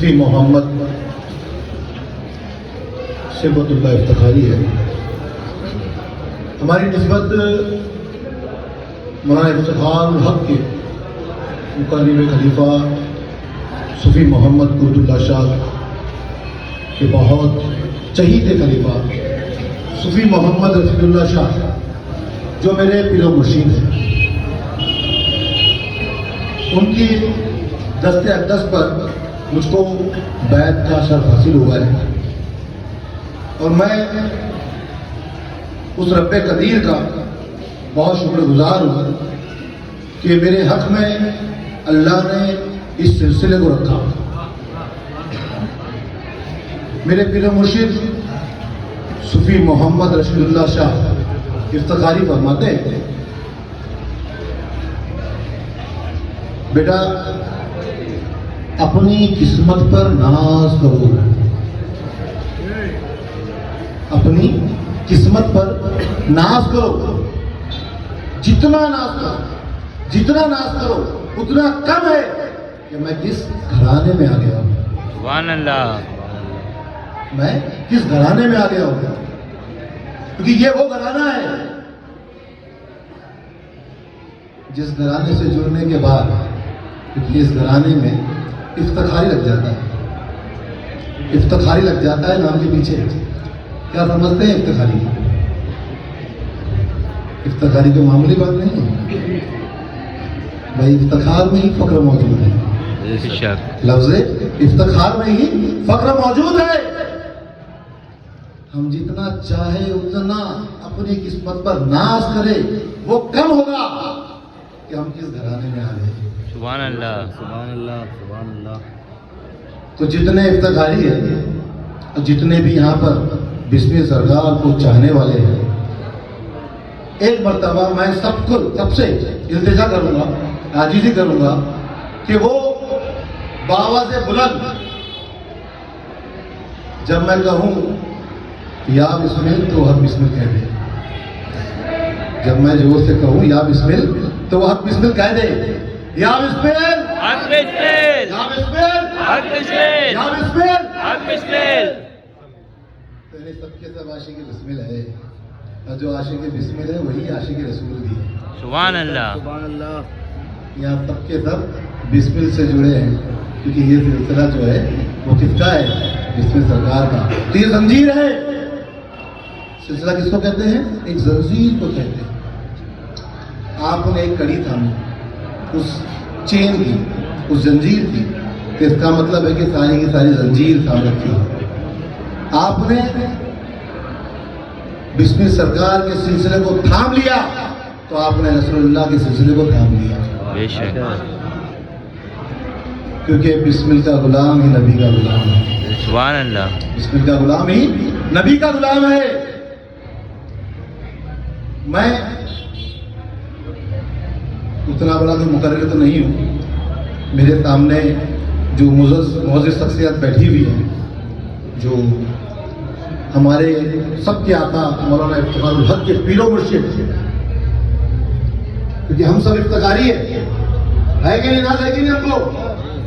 صوفی محمد صبغت اللہ افتخاری ہے. ہماری نسبت مولانا افتخار الحق کے مقرر خلیفہ صوفی محمد قرۃ اللہ شاہ کے بہت چہیتے خلیفہ صوفی محمد رفیع اللہ شاہ جو میرے پیر و مرشید ہیں، ان کی دست اقدس پر مجھ کو بیعت کا شرف حاصل ہوا ہے، اور میں اس رب قدیر کا بہت شکر گزار ہوں کہ میرے حق میں اللہ نے اس سلسلے کو رکھا. میرے پیر و مرشد صوفی محمد رشید اللہ شاہ افتخاری فرماتے ہیں، بیٹا اپنی قسمت پر ناز کرو، اپنی قسمت پر ناز کرو، جتنا ناز کرو اتنا کم ہے کہ میں کس گھرانے میں آ گیا ہوں. سبحان اللہ. میں کس گھرانے میں آ گیا ہوں، کیونکہ یہ وہ گھرانہ ہے جس گھرانے سے جڑنے کے بعد، کیونکہ اس گھرانے میں افتخاری لگ جاتا ہے، افتخاری لگ جاتا ہے نام کے پیچھے. کیا سمجھتے ہیں افتخاری؟ افتخاری تو معمولی بات نہیں ہے بھائی، افتخار میں ہی فخر موجود ہے. لفظ افتخار میں ہی فخر موجود ہے. ہم جتنا چاہے اتنا اپنی قسمت پر ناز کرے وہ کم ہوگا کہ ہم کس گھرانے میں آ گئے. سبحان اللہ. سبحان اللہ. سبحان اللہ. تو جتنے افتخاری ہیں اور جتنے بھی یہاں پر بسم سرکار کو چاہنے والے ہیں، ایک مرتبہ میں سب سے التجا کروں گا، عاجزی کروں گا کہ وہ بآواز بلند جب میں کہوں یا بسمل تو ہر بسمل کہہ دے. جب میں زور سے کہوں یا بسمل تو وہ ہر بسمل کہہ دے. یا بسمل، حق بسمل، یا بسمل، حق بسمل، یا بسمل، حق بسمل. پہلے سب کے سب عاشق بسمل ہے، اور جو عاشق بسمل ہے وہی عاشق رسول بھی ہے. سبحان اللہ. سبحان اللہ. یہاں سب کے سب بسمل سے جڑے ہیں، کیونکہ یہ سلسلہ جو ہے وہ کس کا ہے؟ بسمل سرکار کا. تو یہ زنجیر ہے. سلسلہ کس کو کہتے ہیں؟ ایک زنجیر کو کہتے ہیں. آپ نے ایک کڑی تھامی، اس چین کی، اس زنجیر کی، تو اس کا مطلب ہے کہ ساری کی ساری زنجیر تھام رکھی. آپ نے بسم سرکار کے سلسلے کو تھام لیا تو آپ نے رسول اللہ کے سلسلے کو تھام لیا. بے شک. کیونکہ بسمل کا غلام ہی نبی کا غلام ہے. سبحان اللہ. بسمل کا غلام ہی نبی کا غلام ہے. میں اتنا بڑا تو مقرر تو نہیں ہوں. میرے سامنے جو معزز شخصیت بیٹھی ہوئی ہے، جو ہمارے سب کے آقا مولانا افتخار الحق کے پیر و مرشد، کیونکہ ہم سب افتخاری ہے کہ نہیں ناز ہے کہ نہیں؟ ہم کو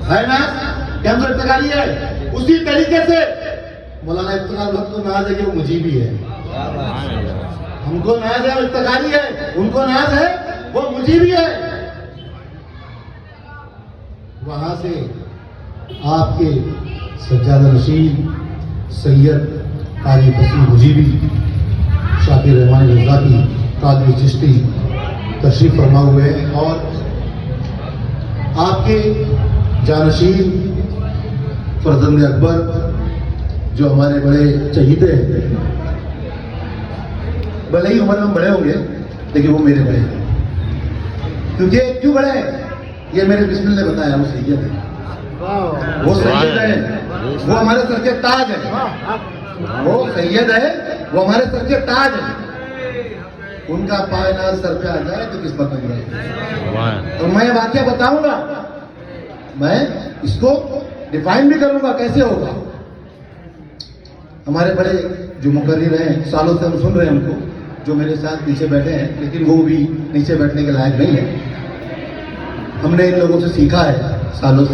ہے نا کہ ہم سب افتخاری ہے. اسی طریقے سے مولانا افتخار الحق کو ناز ہے کہ وہ مجیبی ہے. ہم کو ناز ہے وہ افتخاری ہے، ان کو ناز ہے وہ مجیبی ہے. وہاں سے آپ کے سجادہ نشین سید قاری فصیح مجیبی شاکر رحمان رضا کی قادری چشتی تشریف فرما ہوئے ہیں، اور آپ کے جانشین فرزند اکبر جو ہمارے بڑے چہیتے ہیں، بھلے ہی عمر میں بڑے ہوں گے لیکن وہ میرے بڑے ہیں. کیونکہ کیوں بڑے ہیں؟ یہ میرے بسمل نے بتایا. وہ سید ہے، وہ سید ہے، وہ ہمارے سر کے تاج ہے. وہ سید ہے، وہ ہمارے سر کے تاج ہے. ان کا پائے ناز سر پہ آ جائے تو کس بات میں. اور میں یہ واقعہ بتاؤں گا، میں اس کو ڈیفائن بھی کروں گا کیسے ہوگا. ہمارے بڑے جو مقرر ہیں، سالوں سے ہم سن رہے ہیں ان کو، جو میرے ساتھ نیچے بیٹھے ہیں، لیکن وہ بھی نیچے بیٹھنے کے لائق نہیں ہے. ہم نے ان لوگوں سے سیکھا ہے سالوں سے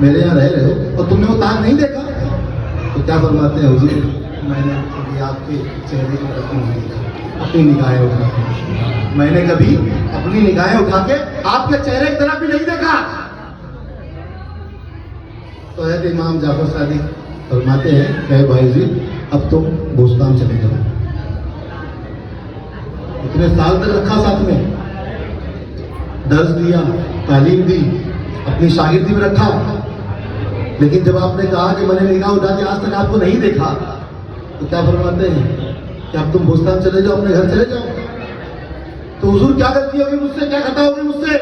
میرے یہاں رہ رہے ہو اور تم نے وہ تاج نہیں دیکھا؟ تو کیا فرماتے ہیں حضور؟ میں نے کبھی آپ کے چہرے کی طرف نہیں دیکھا، اپنی نگاہیں اٹھا کے، میں نے کبھی اپنی نگاہیں اٹھا کے آپ کے چہرے کی طرف بھی نہیں دیکھا۔ تو حضرت امام جعفر صادق فرماتے ہیں کہ بھائی جی اب تم بوستان چلے جاؤ۔ اتنے سال تک رکھا ساتھ میں، درس دیا، تعلیم دی، اپنی شاگردی میں رکھا، لیکن جب آپ نے کہا کہ میں نے نگاہ اٹھا کے آج تک آپ کو نہیں دیکھا، تو کیا فرماتے ہیں کہ اب تم بوستان چلے جاؤ، اپنے گھر چلے جاؤ۔ تو حضور کیا غلطی ہوگی مجھ سے، کیا خطا ہوگی مجھ سے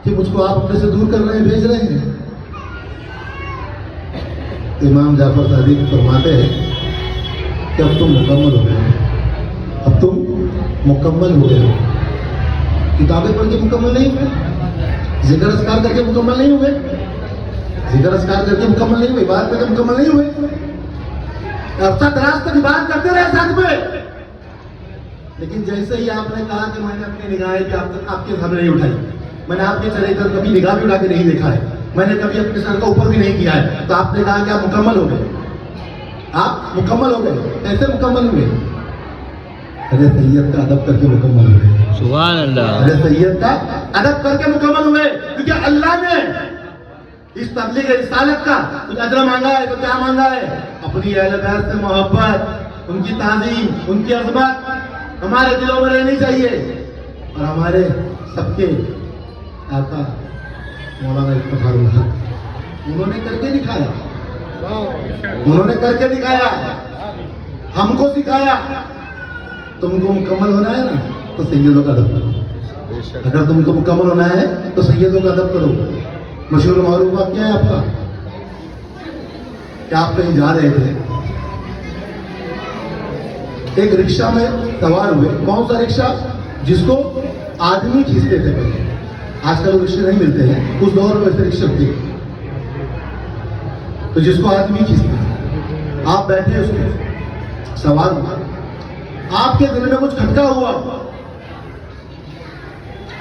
کہ مجھ کو آپ اپنے سے دور کر رہے ہیں، بھیج رہے ہیں؟ امام جعفر صادق فرماتے ہیں کہ اب تم مکمل ہو گئے، اب تم مکمل ہو گئے ہو۔ کتابیں پڑھ کے مکمل نہیں ہوئے، ذکر اذکار کر کے مکمل نہیں ہوئے، ذکر اذکار کر کے مکمل نہیں ہوئے، عبادت کر کے مکمل نہیں ہوئے، عرصہ دراز تک عبادت کرتے رہے ساتھ میں، لیکن جیسے ہی آپ نے کہا کہ میں نے اپنی نگاہیں بھی آپ کے سامنے نہیں اٹھائی، میں نے آپ کے چہرے پر کبھی نگاہ بھی اٹھا کے نہیں دیکھا ہے، میں نے کبھی اپنے سر کا اوپر بھی نہیں کیا ہے، تو آپ نے کہا کہ آپ مکمل ہو گئے، آپ مکمل ہو گئے۔ کیسے مکمل ہوئے؟ ارے سید کا ادب کر کے مکمل ہوئے، سبحان اللہ، ارے سید کا ادب کر کے مکمل ہوئے، کیونکہ اللہ نے اس تبلیغ رسالت کا کچھ اجر مانگا ہے، تو کیا مانگا ہے؟ اپنی اہل بیت سے محبت، ان کی تعظیم، ان کی عظمت ہمارے دلوں میں رہنی چاہیے، اور ہمارے سب کے آقا مولانا افتخار الحق انہوں نے کر کے دکھایا، انہوں نے کر کے دکھایا، ہم کو سکھایا۔ تم کو مکمل ہونا ہے نا تو سیدوں کا ادب کرو، اگر تم کو مکمل ہونا ہے تو سیدوں کا ادب کرو۔ مشہور معروف بات کیا ہے آپ کا کہ آپ کہیں جا رہے تھے، ایک رکشہ میں سوار ہوئے، کون سا رکشہ؟ جس کو آدمی کھینچتے تھے پہلے، آج کل وہ رکشے نہیں ملتے ہیں، اس دور میں ویسے رکشے تھے، تو جس کو آدمی کھینچتے تھے، آپ بیٹھے اس میں سوار ہوا، آپ کے دل میں کچھ کھٹکا ہوا،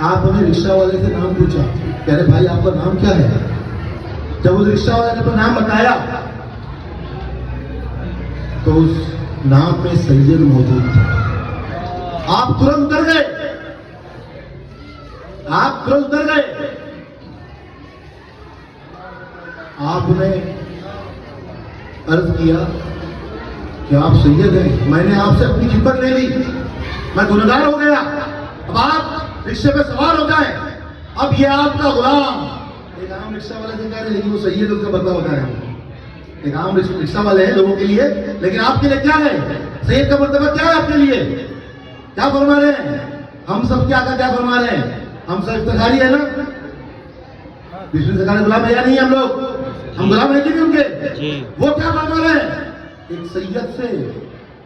آپ نے رکشہ والے سے نام پوچھا، کہہ رہے بھائی آپ کا نام کیا ہے؟ جب اس رکشہ والے نے اپنا نام بتایا تو اس نام میں سید موجود تھا، آپ ترنت اتر گئے، آپ ترنت اتر گئے، آپ نے عرض کیا کہ آپ سید ہیں، میں نے آپ سے اپنی خدمت لے لی، میں گنہگار ہو گیا، اب آپ رکشے پہ سوار ہو جائیں، اب یہ آپ کا غلام۔ ایک عام رکشہ والے سے کہہ رہے لیکن وہ سید اس کا بدلہ بتا رہے ہیں، ایک عام رکشہ والے ہیں لوگوں کے لیے، لیکن آپ کے لیے کیا ہے؟ سید کا مرتبہ کیا ہے آپ کے لیے؟ کیا فرما رہے ہیں؟ ہم سب کیا فرما رہے ہیں؟ ہم سب افتخاری ہے نا، بسم اللہ غلام ہے یا نہیں؟ ہم لوگ ہم غلام ہیں کہ نہیں ان کے؟ وہ کیا فرما رہے ہیں ایک سید سے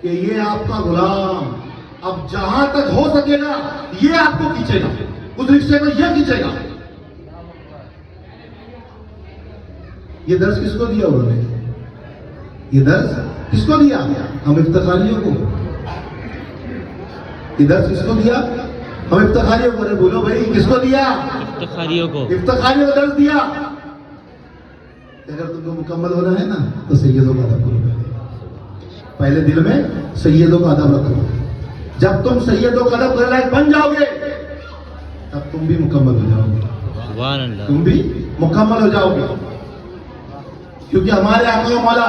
کہ یہ آپ کا غلام اب جہاں تک ہو سکے گا یہ آپ کو کھینچے گا، اس رکشے کو یہ کھینچے گا۔ یہ درس کس کو دیا انہوں نے؟ یہ درس کس کو دیا؟ ہم افتخاریوں کو۔ یہ درس کس کو دیا؟ ہم افتخاریوں کو۔ بولو بھائی کس کو دیا؟ افتخاریوں کو، افتخاریوں کو درس دیا۔ اگر تم کو مکمل ہونا ہے نا تو سیدوں کا ادب کرو، پہلے دل میں سیدوں کا ادب رکھو۔ جب تم سیدوں کا ادب کرنے لائق بن جاؤ گے تب تم بھی مکمل ہو جاؤ گے، سبحان اللہ، تم بھی مکمل ہو جاؤ گے، کیونکہ ہمارے آقا و مولا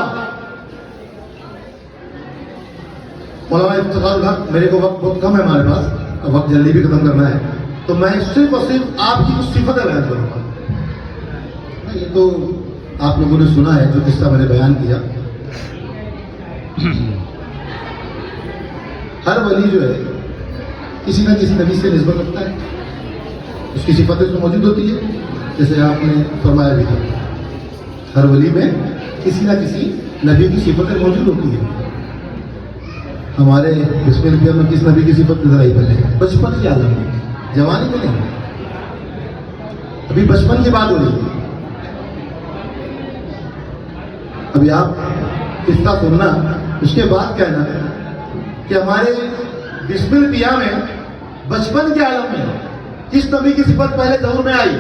مولانا افتخار الحق، میرے کو وقت بہت کم ہے ہمارے پاس، وقت جلدی بھی ختم کرنا ہے، تو میں صرف اور صرف آپ کی کچھ صفتیں بیان کروں گا۔ یہ تو آپ لوگوں نے سنا ہے جو قصہ میں نے بیان کیا۔ ہر ولی جو ہے کسی نہ کسی نبی سے نسبت رکھتا ہے، اس کی صفتیں تو موجود ہوتی ہے، جیسے آپ نے فرمایا بھی تھا، ہر ولی میں کسی نہ کسی نبی کی صفتیں موجود ہوتی ہیں۔ ہمارے بسم اللہ میں کس نبی کی صفت نظر آئی پہلے؟ بچپن کی عالم میں، جوانی میں نہیں، ابھی بچپن کی بات ہو رہی ہے۔ ابھی آپ قصہ سننا، اس کے بعد کہنا کہ ہمارے بسم اللہ میں بچپن کے عالم میں کس نبی کی صفت پہلے ظہور میں آئی،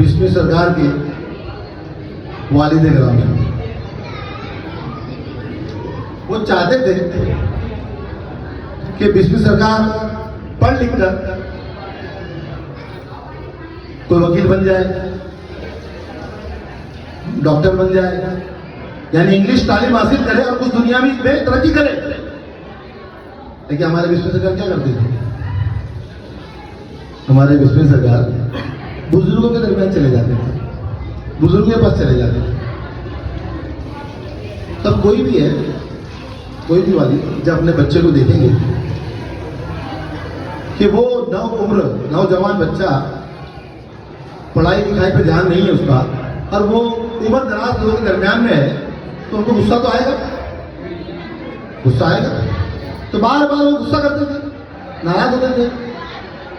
بسمی سرکار کے والد گرامی وہ چاہتے تھے کہ بسمی سرکار پڑھ لکھ کر کوئی وکیل بن جائے، ڈاکٹر بن جائے، یعنی انگلش تعلیم حاصل کرے اور کچھ دنیا میں ترقی کرے. لیکن ہمارے بسمی سرکار کیا کرتے تھے؟ ہمارے بسمی سرکار بزرگوں کے درمیان چلے جاتے تھے، بزرگوں کے پاس چلے جاتے تھے. تب کوئی بھی ہے، کوئی بھی والی جب اپنے بچے کو دیکھیں گے کہ وہ نوجوان بچہ پڑھائی لکھائی پہ دھیان نہیں ہے اس کا، اور وہ عمر دراز لوگوں کے درمیان میں ہے، تو ان کو غصہ تو آئے گا، غصہ آئے گا. تو بار بار وہ غصہ کرتے تھے، ناراض ہوتے تھے.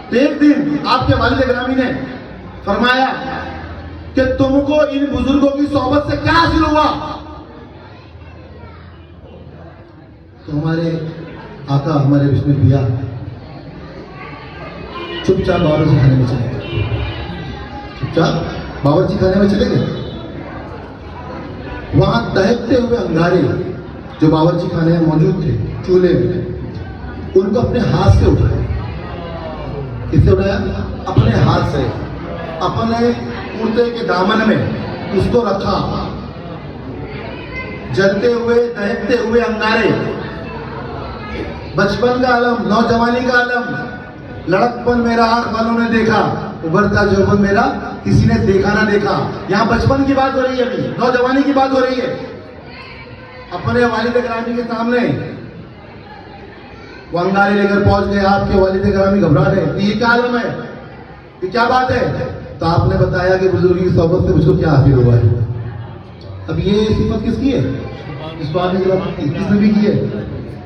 تو ایک دن آپ کے والد گرامی نے فرمایا کہ تم کو ان بزرگوں کی صحبت سے کیا حاصل ہوا؟ تو ہمارے آقا، ہمارے بسم اللہ چپ چاپ باورچی خانے میں چلے گئے، چپ چاپ باورچی خانے میں چلے گئے. وہاں دہتے ہوئے انگارے جو باورچی خانے میں موجود تھے، چولہے میں، ان کو اپنے ہاتھ سے اٹھایا. کس سے اٹھایا؟ اپنے ہاتھ سے، اپنے کرتے کے دامن میں اس کو رکھا. جلتے ہوئے دہتے ہوئے انگارے، بچپن کا عالم، نوجوانی کا عالم، لڑکپن میرا آنکھ والوں نے دیکھا، ابھرتا جوبن میرا کسی نے دیکھا نہ دیکھا. یہاں بچپن کی بات ہو رہی ہے، ابھی نوجوانی کی بات ہو رہی ہے. اپنے والد گرامی کے سامنے وہ انگارے لے کر پہنچ گئے. آپ کے والد گرامی گھبرا گئے کہ یہ کیا عالم ہے، یہ کیا بات ہے؟ تو آپ نے بتایا کہ بزرگی کی صحبت سے مجھ کو کیا حاصل ہوا ہے. اب یہ صفت کس کی ہے؟ اس بات نے کس نے بھی کی ہے؟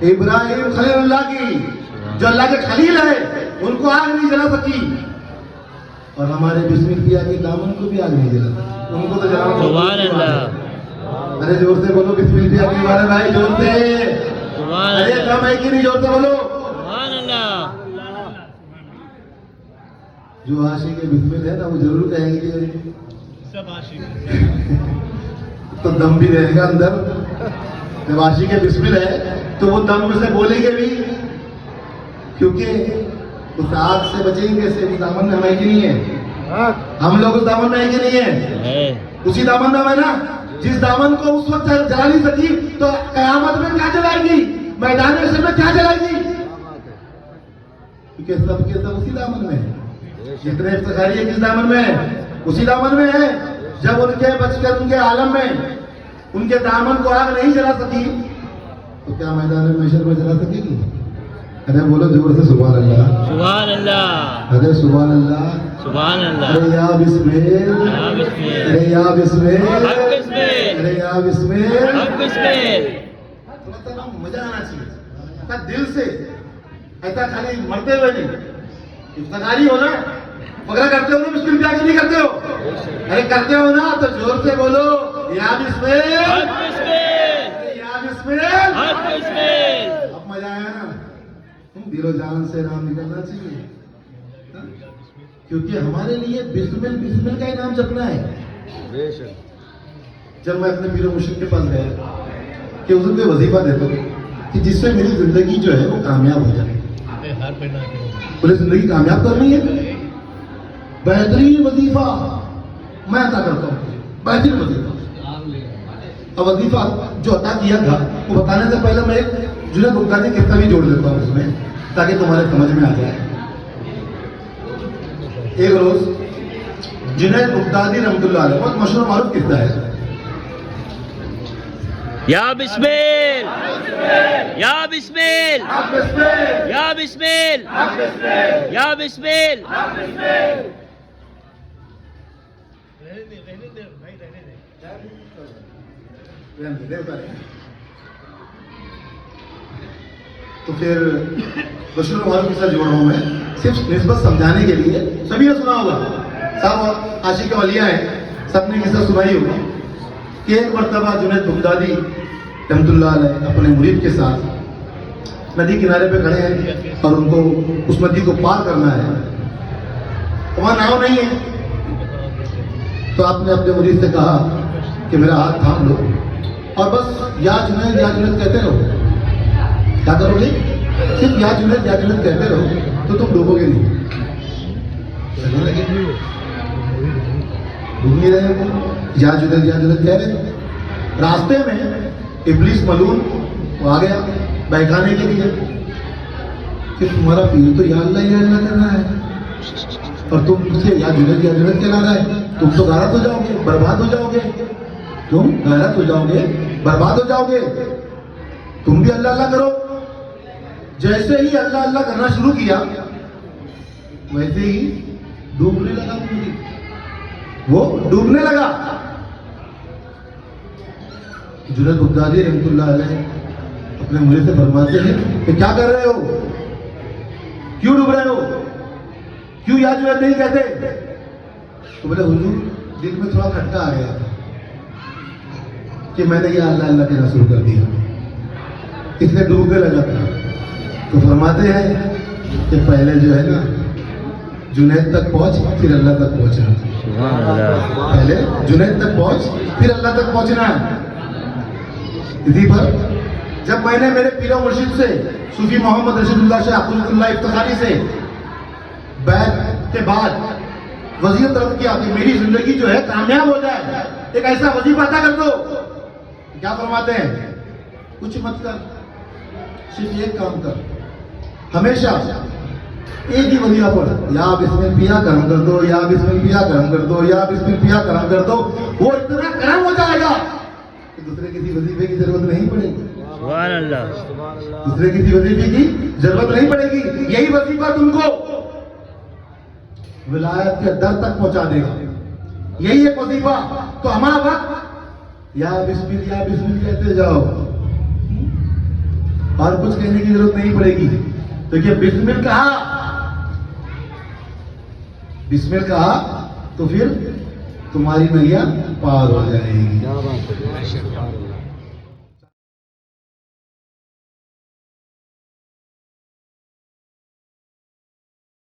ابراہیم خلیل اللہ کی، جو اللہ کے خلیل ہے، ان کو آگ نہیں جلا سکی. اور ہمارے بسم اللہ کے دامن کو بھی آگ نہیں جلا سکی. ان کو تو جلانا. سبحان اللہ. ارے زور سے بولو بسم اللہ کے بارے بھائی، زور سے. ارے کم ہے کہ نہیں؟ زور سے بولو. سبحان اللہ. جو عاشق بسم اللہ ہے نا، وہ ضرور کہیں گے سب عاشق تو دم بھی رہے گا اندر. جب عاشق بسم اللہ ہے تو وہ دم میں سے بولیں گے بھی، کیونکہ اس آگ سے بچیں گے کیسے؟ اس دامن میں ہم ہے کہ نہیں ہے؟ ہم لوگ اس دامن میں ہے کہ نہیں ہے؟ اسی دامن میں ہے نا. جس دامن کو اس وقت جلا نہیں سکی تو قیامت میں کیا جلائے گی؟ میدان حشر میں کیا جلائے گی؟ کیونکہ سب کے سب اسی دامن میں ہے. جتنے افتخاری ہے کس دامن میں ہے؟ اسی دامن میں ہے. جب ان کے بچپن ان کے عالم میں ان کے دامن کو آگ نہیں جلا سکی تو کیا میدان محشر میں جلا سکے گی؟ ارے بولو زور سے سبحان اللہ. سبحان اللہ. ارے سبحان اللہ. سبحان اللہ. ارے یا بسم اللہ. ارے یا بسم اللہ. ارے یا بسم اللہ. تھوڑا سا مزہ آنا چاہیے دل سے، ایسا خالی مرتے ہوئے نہیں. افتخاری ہو نا، فخر کرتے ہو نا، بسم اللہ کی نہیں کرتے ہو؟ ارے کرتے ہو نا تو زور سے بولو یا بسم اللہ. یا بسم اللہ. اب مزہ آیا نا؟ دل و جان سے نام نکلنا چاہیے، کیونکہ ہمارے لیے بسمل کا ہی نام جپنا ہے. جب میں اپنے پیر و مرشد کے پاس گیا کہ حضور کو وظیفہ دیتا ہوں کہ جس سے میری زندگی جو ہے وہ کامیاب ہو جائے. بولے زندگی کامیاب کرنی ہے، بہترین وظیفہ میں عطا کرتا ہوں، بہترین وظیفہ. اب وظیفہ جو عطا کیا تھا وہ بتانے سے پہلے میں ایک جنید بغدادی قصہ بھی جوڑ دیتا ہوں اس میں، تاکہ تمہارے سمجھ میں آ جائے. ایک روز جنید بغدادی رحمۃ اللہ علیہ، بہت مشہور معروف قصہ ہے. یا بسمیل، یا بسمیل، یا بسمیل، یا بسمیل. تو پھر مشہور معروف قصہ جوڑ رہا ہوں میں، صرف نسبت سمجھانے کے لیے. سبھی نے سنا ہوگا، صاحب عاشق اولیاء ہیں، سب نے قصہ سنائی ہوگا کہ ایک مرتبہ جنید بغدادی رحمۃ اللہ علیہ اپنے مرید کے ساتھ ندی کنارے پہ کھڑے ہیں اور ان کو اس ندی کو پار کرنا ہے. وہاں ناؤ نہیں ہے، تو آپ نے اپنے مرید سے کہا کہ میرا ہاتھ تھام لو اور بس یا جنید کہتے رہو. کیا کرو گے؟ صرف یا جنید کہتے رہو تو تم ڈوبو گے نہیں. ڈوب نہیں رہے ہو. یا جنید کہہ رہے. راستے میں ابلیس ملعون وہ آ گیا بہکانے کے لیے کہ تمہارا پیر تو یا اللہ کر رہا ہے اور تم اسے یا جنید کہلا رہا ہے. تم تو غارت ہو جاؤ گے, برباد ہو جاؤ گے. تم غارت ہو جاؤ گے, برباد ہو جاؤ گے. تم بھی اللہ کرو. جیسے ہی اللہ کرنا شروع کیا ویسے ہی ڈوبنے لگا. وہ ڈوبنے لگا. جنید بغدادی رحمۃ اللہ علیہ اپنے مرید سے فرماتے ہیں کہ کیا کر رہے ہو, کیوں ڈوب رہے ہو, کیوں یا جنید نہیں کہتے؟ تو بولے حضور دل میں تھوڑا کھٹکا آ گیا تھا کہ میں نے یہ اللہ کہنا شروع کر دیا, اس نے ڈوبنے لگا تھا. تو فرماتے ہیں کہ پہلے جو ہے نا جنید تک پہنچ پھر اللہ تک پہنچنا. پہلے جنید تک پہنچ پھر اللہ تک پہنچنا ہے. اسی پر جب میں نے میرے پیر و مرشد سے صوفی محمد رشید اللہ شاہ عبد اللہ افتخاری سے بیعت کے بعد وظیفہ طلب کیا کہ میری زندگی جو ہے کامیاب ہو جائے, ایک ایسا وظیفہ عطا کر دو. کیا فرماتے ہیں؟ کچھ مت کر, صرف ایک کام کر, ہمیشہ ایک ہی وظیفہ پڑھ, یا بسم اللہ پیا کرم کر دو, یا بسم اللہ پیا کرم کر دو, یا بسم اللہ پیا کرم کر دو. وہ اتنا کرم ہو جائے گا کہ دوسرے کسی وظیفے کی ضرورت نہیں پڑے گی. سبحان اللہ. دوسرے کسی وظیفے کی ضرورت نہیں پڑے گی. یہی وظیفہ تم کو ولایت کے در تک پہنچا دے گا. یہی ایک وظیفہ. تو ہمارا وقت یا بسم اللہ کہتے جاؤ اور کچھ کہنے کی ضرورت نہیں پڑے گی. تو کہ بسم اللہ کہا تو پھر تمہاری نیا پار ہو جائے گی.